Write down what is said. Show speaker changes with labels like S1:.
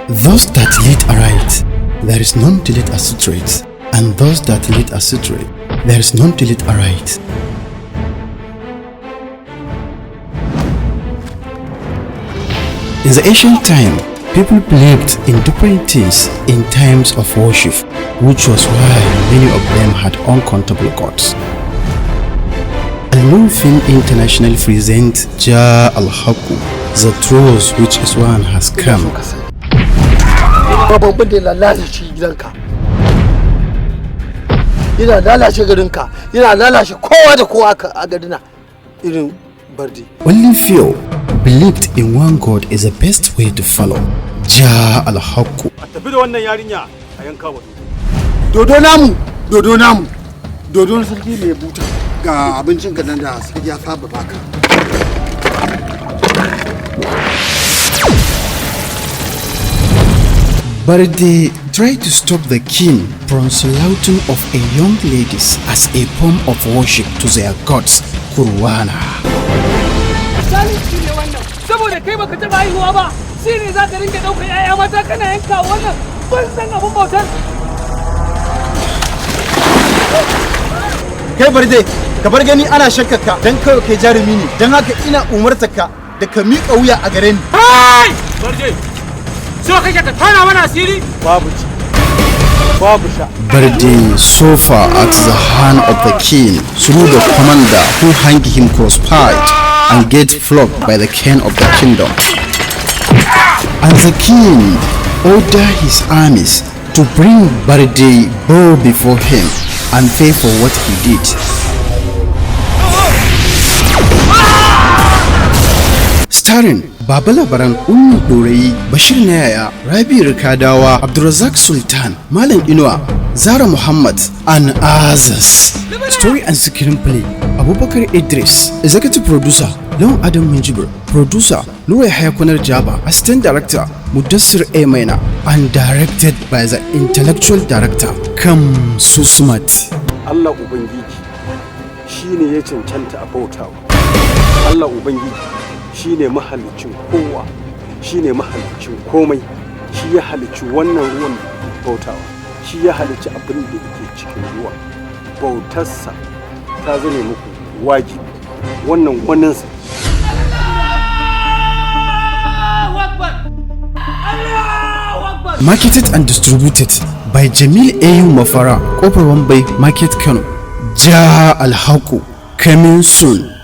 S1: Those that lead aright, there is none to lead astray, and those that lead astray, there is none to lead aright. In the ancient time, people believed in different things in times of worship, which was why many of them had uncountable gods. Al-Munfin International presents Ja Al-Haqqu, the truth which is one has come.
S2: Babban da lalace gidanka, yana lalace garinka, yana lalace kowa da kowa a gadina irin Barde.
S1: Only few believed in one God is the best way to follow. Ja Al-Haqqu.
S3: A tafi da wannan yarinya a yanka wa
S2: Dodo namu, dodo na sarki mai buta. Ga abincin ka nan da sarki ya saba baka.
S1: Barde tried to stop the king from slaughtering of a young ladies as a form of worship to their gods, Kurwana.
S4: Zalunci ne wannan, saboda kai baka taɓa haihuwa ba, shi ne za ka rinka ɗaukar 'ya'ya mata kana yanka wannan ban san abin bautar.
S3: Kai Barde, ka bar gani ana shakkaka dan kawai kai jarumi ne, dan haka ina umartarka da ka miƙa wuya a gare ni.
S4: Hai! Barde, so kake ka tana mana asiri?
S3: Babu ci, babu sha.
S1: Barde suffered at the hand of the king through the commander who hanged him cross-pied and get flogged by the king of the kingdom. And the king ordered his armies to bring Barde bow before him and pay for what he did. Starring Baba Labaran, Ummi Dorayi, Bashir Nayaya, Rabi Rikadawa, Abdulrazak Sultan, Malam Inuwa, Zara Muhammad, and others. Story and screenplay Abubakar Idris. Executive producer Lawan Adam Minjibir. Producer Nura Hayakunar Jaba. Assistant director Mudassir A. Maina, and directed by the intellectual director Kam Susmat.
S3: Allah Ubangiji shine ya cancanta a bautawa. Allah Ubangiji shine mahalicin kowa, shine mahalicin komai, shi ya halicci wannan ruwan bautawa, shi ya halicci abin da yake cikin ruwa. Bautarsa ta zame muku wajibi, wannan waninsa.
S1: Marketed and distributed by Jamil Ayu Mafara, Kofar Wambai Market Kano. Ja Al-Haqqu, coming soon.